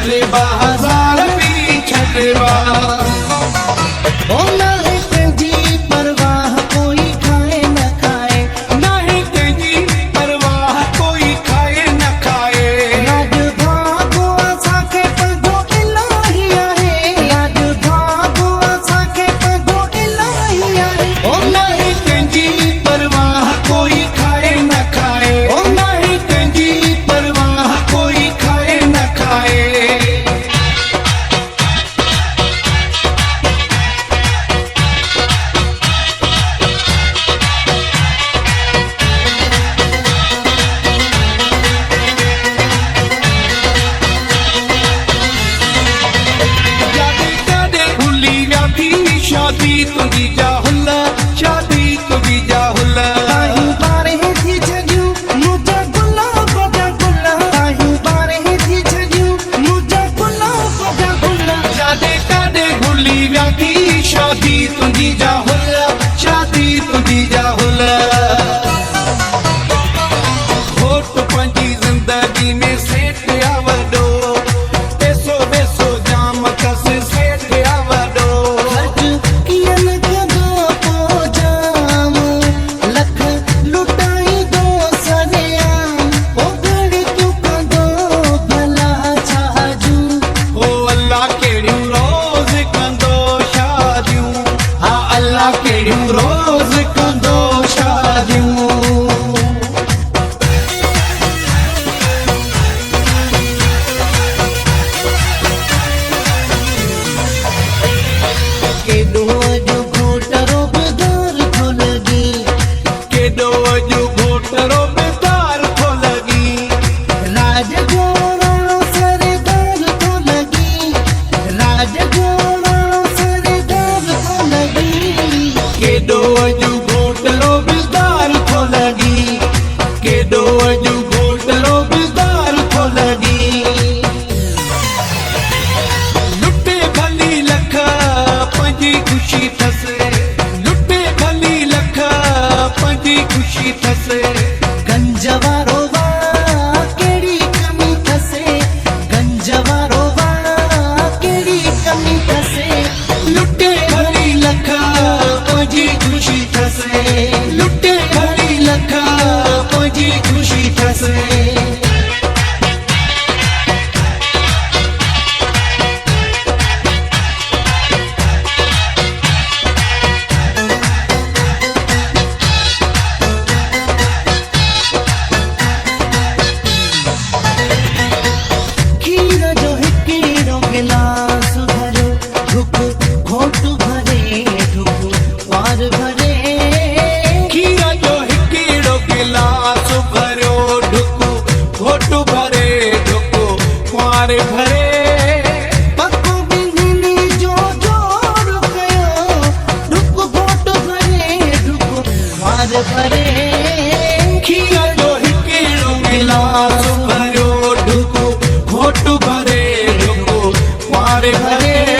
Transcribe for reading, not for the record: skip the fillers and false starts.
छटवा हज़ार पी छटवा ओ नाहे तुझी परवाह कोई खाए न खाए नाहे तुझी परवाह कोई खाए न खाए राज भागो असांखे पंहिंजो इलाही आहे राज भागो असांखे पंहिंजो इलाही आहे ओ नाहे तुझी परवाह कोई खाए न खाए ओ नाहे तुझी परवाह कोई खाए न खाए शादी तुझी जाहुल शादी तुझी जाहुल ताहीं बारे थी छॾियूं मुंहिंजा गुलाब जा गुल ताहीं बारे थी छॾियूं मुंहिंजा गुलाब जा गुल जादे काॾे भुली विया थी शादी तुझी जाहुल शादी तुझी जाहुल घोट पंहिंजी ज़िंदगी में सेठ आ वॾो पैसो वैसो जाम अथसि सेठ आ वॾो कीअं न कंदो पोइ जाम लख लुटाईंदो सॼियां पोइ घड़ी तूं कंदो भला छाजूं ओ अल्लाह कहिड़ियूं रोज़ कंदो शादियूं हा अल्लाह कहिड़ियूं रोज़ कंदो शादियूं केॾो अॼु घोटरो बेदार थो लॻी केॾो अॼु घोटरो बेदार थो लॻी राज जो राणो सरदार थो लॻी राज जो राणो सरदार थो लॻी केॾो अॼु घोटरो बेदार थो लॻी केॾो अॼु घोटरो बेदार थो लॻी लुटे भली लख पंहिंजी ख़ुशी अथसि लुटे भली लख पंहिंजी ख़ुशी अथसि गंज वारो वाह कहिड़ी कमी अथसि गंज वारो वाह कहिड़ी कमी अथसि लुटे भली लख पंहिंजी ख़ुशी अथसि लुटे भली लख पंहिंजी ख़ुशी अथसि खीर जो हिकिड़ो गिलास भरियो ढुक घोट भरे ढुक वार भरे खीर जो हिकिड़ो गिलास भरियो ढुक घोट भरे ढुक कुंवार भरे पको बिंदनी जो जोड़ कयो ढुक घोट भरे ढुक वार भरे खीर जो हिकिड़ो गिलास भरियो ढुक घोट भरे ढुक कुंवार भरे